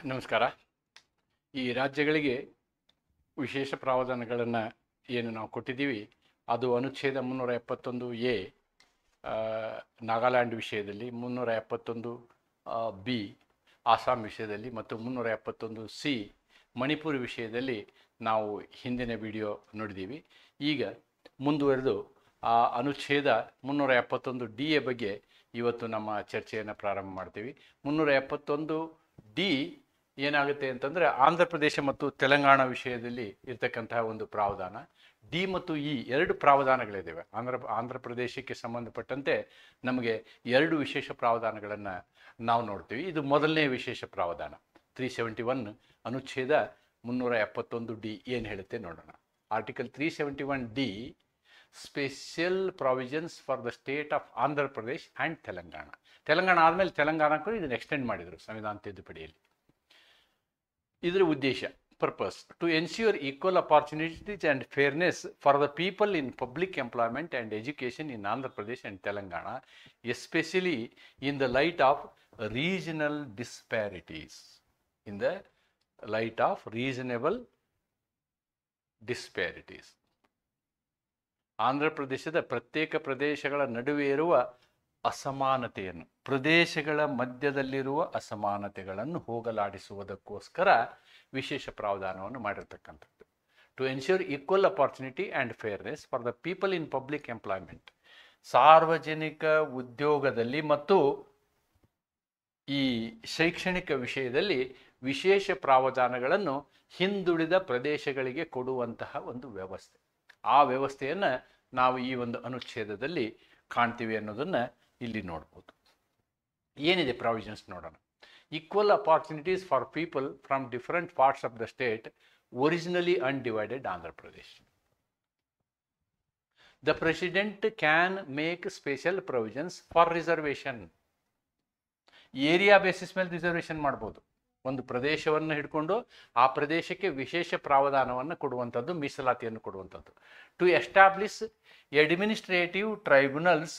ನಮಸ್ಕಾರ. ಈ ರಾಜ್ಯಗಳಿಗೆ ವಿಶೇಷ ಪ್ರಾವಧಾನಗಳನ್ನು ಏನು ನಾವು ಕೊಟ್ಟಿದ್ದೀವಿ, ಅದು ಅನುಚ್ಛೇದ 371 ಎ ನಾಗಾಲ್ಯಾಂಡ್ ವಿಷಯದಲ್ಲಿ, 371 ಬಿ ಆಸಾಂ ವಿಷಯದಲ್ಲಿ ಮತ್ತು 371 ಸಿ ಮಣಿಪುರ ವಿಷಯದಲ್ಲಿ ನಾವು ಹಿಂದಿನ ವಿಡಿಯೋ ನೋಡಿದ್ದೀವಿ. ಈಗ ಮುಂದುವರೆದು ಆ ಅನುಚ್ಛೇದ 371 ಡಿಯ ಬಗ್ಗೆ ಇವತ್ತು ನಮ್ಮ ಚರ್ಚೆಯನ್ನು ಪ್ರಾರಂಭ ಮಾಡ್ತೀವಿ. 371 ಡಿ ಏನಾಗುತ್ತೆ ಅಂತಂದರೆ ಆಂಧ್ರ ಪ್ರದೇಶ ಮತ್ತು ತೆಲಂಗಾಣ ವಿಷಯದಲ್ಲಿ ಇರ್ತಕ್ಕಂತಹ ಒಂದು ಪ್ರಾವಧಾನ. ಡಿ ಮತ್ತು ಇ ಎರಡು ಪ್ರಾವಧಾನಗಳಿದ್ದಾವೆ. ಆಂಧ್ರ ಪ್ರದೇಶಕ್ಕೆ ಸಂಬಂಧಪಟ್ಟಂತೆ ನಮಗೆ ಎರಡು ವಿಶೇಷ ಪ್ರಾವಧಾನಗಳನ್ನು ನಾವು ನೋಡ್ತೀವಿ. ಇದು ಮೊದಲನೇ ವಿಶೇಷ ಪ್ರಾವಧಾನ 371 ಅನುಚ್ಛೇದ 371 ಡಿ ಏನು ಹೇಳುತ್ತೆ ನೋಡೋಣ. Article 371 D special provisions for the state of Andhra Pradesh and Telangana ಆದಮೇಲೆ ತೆಲಂಗಾಣಕ್ಕೂ ಇದನ್ನು ಎಕ್ಸ್ಟೆಂಡ್ ಮಾಡಿದರು ಸಂವಿಧಾನ ತಿದ್ದುಪಡಿಯಲ್ಲಿ. ಇದರ ಉದ್ದೇಶ purpose to ensure equal opportunities and fairness for the people in public employment and education in Andhra Pradesh and Telangana, especially in the light of regional disparities. In the light of reasonable disparities. Andhra ಪ್ರದೇಶದ ಪ್ರತ್ಯೇಕ ಪ್ರದೇಶಗಳ ನಡುವೆ ಇರುವ ಅಸಮಾನತೆಯನ್ನು, ಪ್ರದೇಶಗಳ ಮಧ್ಯದಲ್ಲಿರುವ ಅಸಮಾನತೆಗಳನ್ನು ಹೋಗಲಾಡಿಸುವುದಕ್ಕೋಸ್ಕರ ವಿಶೇಷ ಪ್ರಾವಧಾನವನ್ನು ಮಾಡಿರ್ತಕ್ಕಂಥದ್ದು. To ensure equal opportunity and fairness for the people in public employment, ಸಾರ್ವಜನಿಕ ಉದ್ಯೋಗದಲ್ಲಿ ಮತ್ತು ಈ ಶೈಕ್ಷಣಿಕ ವಿಷಯದಲ್ಲಿ ವಿಶೇಷ ಪ್ರಾವಧಾನಗಳನ್ನು ಹಿಂದುಳಿದ ಪ್ರದೇಶಗಳಿಗೆ ಕೊಡುವಂತಹ ಒಂದು ವ್ಯವಸ್ಥೆ. ಆ ವ್ಯವಸ್ಥೆಯನ್ನು ನಾವು ಈ ಒಂದು ಅನುಚ್ಛೇದದಲ್ಲಿ ಕಾಣ್ತೀವಿ ಅನ್ನೋದನ್ನು ಇಲ್ಲಿ ನೋಡ್ಬೋದು. ಏನಿದೆ ಪ್ರಾವಿಷನ್ಸ್ ನೋಡೋಣ. Equal opportunities for people from different parts of the state originally undivided Andhra Pradesh. The president can make special provisions for reservation. Area basis ಮೇಲೆ ರಿಸರ್ವೇಷನ್ ಮಾಡ್ಬೋದು. ಒಂದು ಪ್ರದೇಶವನ್ನು ಹಿಡ್ಕೊಂಡು ಆ ಪ್ರದೇಶಕ್ಕೆ ವಿಶೇಷ ಪ್ರಾವಧಾನವನ್ನು ಕೊಡುವಂಥದ್ದು, ಮೀಸಲಾತಿಯನ್ನು ಕೊಡುವಂಥದ್ದು. To establish administrative tribunals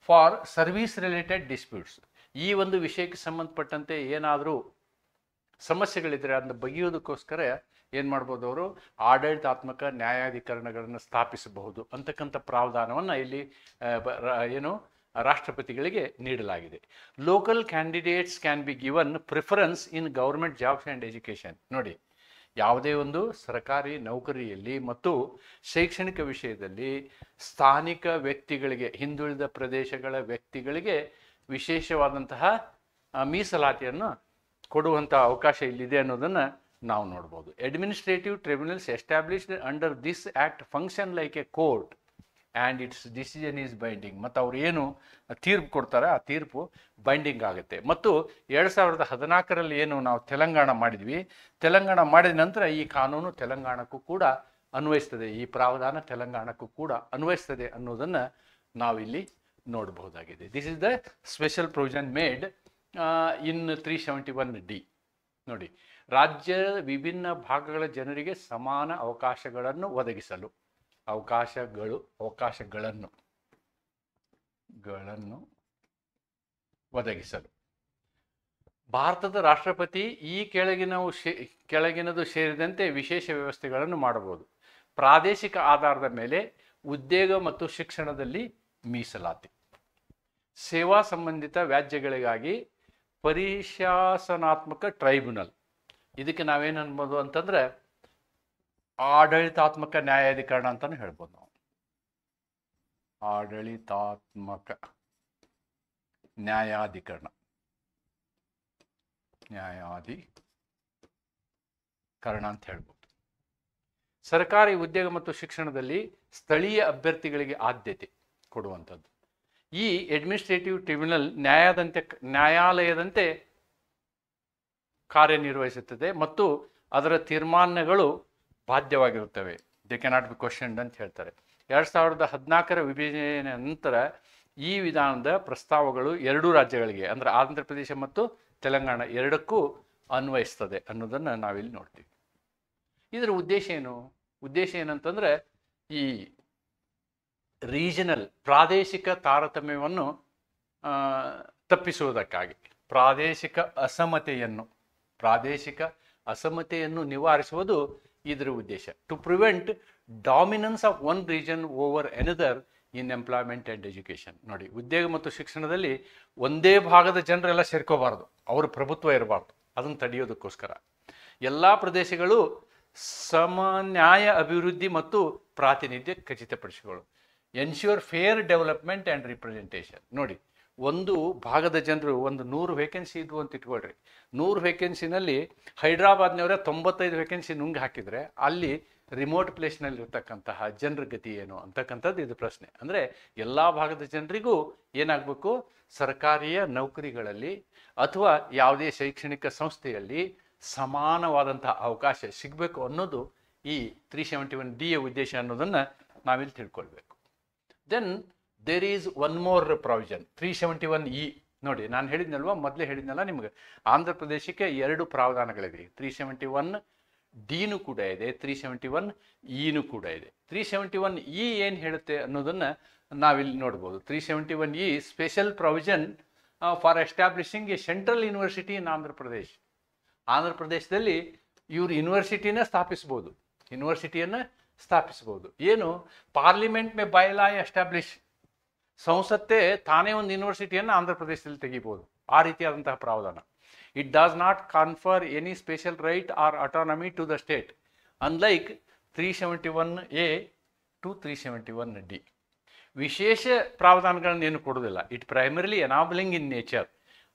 for service related disputes. ಈ ಒಂದು ವಿಷಯಕ್ಕೆ ಸಂಬಂಧಪಟ್ಟಂತೆ ಏನಾದರೂ ಸಮಸ್ಯೆಗಳಿದ್ದರೆ ಅದನ್ನು ಬಗೆಯೋದಕ್ಕೋಸ್ಕರ ಏನು ಮಾಡ್ಬೋದು, ಅವರು ಆಡಳಿತಾತ್ಮಕ ನ್ಯಾಯಾಧಿಕರಣಗಳನ್ನು ಸ್ಥಾಪಿಸಬಹುದು ಅಂತಕ್ಕಂಥ ಪ್ರಾವಧಾನವನ್ನು ಇಲ್ಲಿ ರಾಷ್ಟ್ರಪತಿಗಳಿಗೆ ನೀಡಲಾಗಿದೆ. Local candidates can be given preference in government jobs and education. ನೋಡಿ, ಯಾವುದೇ ಒಂದು ಸರ್ಕಾರಿ ನೌಕರಿಯಲ್ಲಿ ಮತ್ತು ಶೈಕ್ಷಣಿಕ ವಿಷಯದಲ್ಲಿ ಸ್ಥಾನಿಕ ವ್ಯಕ್ತಿಗಳಿಗೆ, ಹಿಂದುಳಿದ ಪ್ರದೇಶಗಳ ವ್ಯಕ್ತಿಗಳಿಗೆ ವಿಶೇಷವಾದಂತಹ ಮೀಸಲಾತಿಯನ್ನು ಕೊಡುವಂಥ ಅವಕಾಶ ಇಲ್ಲಿದೆ ಅನ್ನೋದನ್ನು ನಾವು ನೋಡ್ಬೋದು. Administrative tribunals established under this act function like A court and it's decision is binding. ಮತ್ತು ಅವ್ರು ಏನು ತೀರ್ಪು ಕೊಡ್ತಾರೆ ಆ ತೀರ್ಪು ಬೈಂಡಿಂಗ್ ಆಗುತ್ತೆ. ಮತ್ತು 2014ರಲ್ಲಿ ಏನು ನಾವು ತೆಲಂಗಾಣ ಮಾಡಿದ್ವಿ, ತೆಲಂಗಾಣ ಮಾಡಿದ ನಂತರ ಈ ಕಾನೂನು ತೆಲಂಗಾಣಕ್ಕೂ ಕೂಡ ಅನ್ವಯಿಸ್ತದೆ, ಈ ಪ್ರಾವಧಾನ ತೆಲಂಗಾಣಕ್ಕೂ ಕೂಡ ಅನ್ವಯಿಸ್ತದೆ ಅನ್ನೋದನ್ನು ನಾವಿಲ್ಲಿ ನೋಡಬಹುದಾಗಿದೆ. This is the special provision made in 371 D. ನೋಡಿ, ರಾಜ್ಯದ ವಿಭಿನ್ನ ಭಾಗಗಳ ಜನರಿಗೆ ಸಮಾನ ಅವಕಾಶಗಳನ್ನು ಒದಗಿಸಲು, ಅವಕಾಶಗಳನ್ನು ಒದಗಿಸಲು ಭಾರತದ ರಾಷ್ಟ್ರಪತಿ ಈ ಕೆಳಗಿನದು ಸೇರಿದಂತೆ ವಿಶೇಷ ವ್ಯವಸ್ಥೆಗಳನ್ನು ಮಾಡಬಹುದು. ಪ್ರಾದೇಶಿಕ ಆಧಾರದ ಮೇಲೆ ಉದ್ಯೋಗ ಮತ್ತು ಶಿಕ್ಷಣದಲ್ಲಿ ಮೀಸಲಾತಿ, ಸೇವಾ ಸಂಬಂಧಿತ ವ್ಯಾಜ್ಯಗಳಿಗಾಗಿ ಪರಿಶಾಸನಾತ್ಮಕ ಟ್ರೈಬ್ಯುನಲ್. ಇದಕ್ಕೆ ನಾವೇನು ಅನ್ಬೋದು ಅಂತಂದರೆ ಆಡಳಿತಾತ್ಮಕ ನ್ಯಾಯಾಧಿಕರಣ ಅಂತಲೂ ಹೇಳ್ಬೋದು ನಾವು. ಆಡಳಿತಾತ್ಮಕ ನ್ಯಾಯಾಧಿಕರಣ ಅಂತ ಹೇಳ್ಬೋದು. ಸರ್ಕಾರಿ ಉದ್ಯೋಗ ಮತ್ತು ಶಿಕ್ಷಣದಲ್ಲಿ ಸ್ಥಳೀಯ ಅಭ್ಯರ್ಥಿಗಳಿಗೆ ಆದ್ಯತೆ ಕೊಡುವಂಥದ್ದು. ಈ ಅಡ್ಮಿನಿಸ್ಟ್ರೇಟಿವ್ ಟ್ರಿಬ್ಯುನಲ್ ನ್ಯಾಯಾಲಯದಂತೆ ಕಾರ್ಯನಿರ್ವಹಿಸುತ್ತದೆ ಮತ್ತು ಅದರ ತೀರ್ಮಾನಗಳು ಬಾಧ್ಯವಾಗಿರುತ್ತವೆ. ದೇ ಕೆನಾಟ್ ಬಿ ಕ್ವಶನ್ಡ್ ಅಂತ ಹೇಳ್ತಾರೆ. 2014ರ ವಿಭಜನೆಯ ನಂತರ ಈ ವಿಧಾನದ ಪ್ರಸ್ತಾವಗಳು ಎರಡೂ ರಾಜ್ಯಗಳಿಗೆ, ಅಂದರೆ ಆಂಧ್ರ ಪ್ರದೇಶ ಮತ್ತು ತೆಲಂಗಾಣ ಎರಡಕ್ಕೂ ಅನ್ವಯಿಸ್ತದೆ ಅನ್ನೋದನ್ನು ನಾವಿಲ್ಲಿ ನೋಡ್ತೀವಿ. ಇದರ ಉದ್ದೇಶ ಏನಂತಂದರೆ ಈ ರೀಜನಲ್ ಪ್ರಾದೇಶಿಕ ತಾರತಮ್ಯವನ್ನು ತಪ್ಪಿಸುವುದಕ್ಕಾಗಿ, ಪ್ರಾದೇಶಿಕ ಅಸಮತೆಯನ್ನು ಪ್ರಾದೇಶಿಕ ಅಸಮತೆಯನ್ನು ನಿವಾರಿಸುವುದು ಇದರ ಉದ್ದೇಶ. To prevent dominance of one region over another in employment and education. ನೋಡಿ, ಉದ್ಯೋಗ ಮತ್ತು ಶಿಕ್ಷಣದಲ್ಲಿ ಒಂದೇ ಭಾಗದ ಜನರೆಲ್ಲ ಸೇರ್ಕೋಬಾರ್ದು, ಅವ್ರ ಪ್ರಭುತ್ವ ಇರಬಾರ್ದು. ಅದನ್ನು ತಡೆಯೋದಕ್ಕೋಸ್ಕರ ಎಲ್ಲ ಪ್ರದೇಶಗಳು ಸಮನ್ಯಾಯ ಅಭಿವೃದ್ಧಿ ಮತ್ತು ಪ್ರಾತಿನಿಧ್ಯ ಖಚಿತಪಡಿಸಿಕೊಳ್ಳು. Ensure fair development and representation. ನೋಡಿ, ಒಂದು ಭಾಗದ ಜನರು ಒಂದು 100 ವೇಕೆನ್ಸಿ ಇದ್ವು ಅಂತ ಇಟ್ಕೊಳ್ರಿ. 100 ವೇಕೆನ್ಸಿನಲ್ಲಿ ಹೈದ್ರಾಬಾದ್ನವರೇ 95 ವೇಕೆನ್ಸಿ ನುಂಗಿ ಹಾಕಿದರೆ ಅಲ್ಲಿ ರಿಮೋಟ್ ಪ್ಲೇಸ್ನಲ್ಲಿ ಇರ್ತಕ್ಕಂತಹ ಜನರ ಗತಿ ಏನು ಅಂತಕ್ಕಂಥದ್ದು ಇದು ಪ್ರಶ್ನೆ. ಅಂದರೆ ಎಲ್ಲ ಭಾಗದ ಜನರಿಗೂ ಏನಾಗಬೇಕು, ಸರ್ಕಾರಿಯ ನೌಕರಿಗಳಲ್ಲಿ ಅಥವಾ ಯಾವುದೇ ಶೈಕ್ಷಣಿಕ ಸಂಸ್ಥೆಯಲ್ಲಿ ಸಮಾನವಾದಂತಹ ಅವಕಾಶ ಸಿಗಬೇಕು ಅನ್ನೋದು ಈ 371D ಯ ಉದ್ದೇಶ ಅನ್ನೋದನ್ನು ನಾವಿಲ್ಲಿ ತಿಳ್ಕೊಳ್ಬೇಕು. Then there is one more provision 371E. ನೋಡಿ, ನಾನು ಹೇಳಿದ್ನಲ್ವ, ಮೊದಲೇ ಹೇಳಿದ್ನಲ್ಲ ನಿಮ್ಗೆ, ಆಂಧ್ರ ಪ್ರದೇಶಕ್ಕೆ 2 ಪ್ರಾವಧಾನಗಳಿವೆ. 371Dನೂ ಕೂಡ ಇದೆ, 371Eನೂ ಕೂಡ ಇದೆ. 371E ಏನು ಹೇಳುತ್ತೆ ಅನ್ನೋದನ್ನು ನಾವಿಲ್ಲಿ ನೋಡ್ಬೋದು. 371E special provision for establishing a central university in Andhra Pradesh. Andhra ಪ್ರದೇಶದಲ್ಲಿ ಇವರು ಯೂನಿವರ್ಸಿಟಿನ ಸ್ಥಾಪಿಸ್ಬೋದು. ಏನು, ಪಾರ್ಲಿಮೆಂಟ್ ಮೇ ಬೈಲಾ ಎಸ್ಟಾಬ್ಲಿಷ್, ಸಂಸತ್ತೆ ತಾನೇ ಒಂದು ಯೂನಿವರ್ಸಿಟಿಯನ್ನು ಆಂಧ್ರ ಪ್ರದೇಶದಲ್ಲಿ ತೆಗಿಬೋದು. ಆ ರೀತಿಯಾದಂತಹ ಪ್ರಾವಧಾನ. It does not confer any special right or autonomy to the state unlike 371A to 371D. ವಿಶೇಷ ಪ್ರಾವಧಾನಗಳನ್ನು ಏನು ಕೊಡೋದಿಲ್ಲ. It primarily enabling in nature,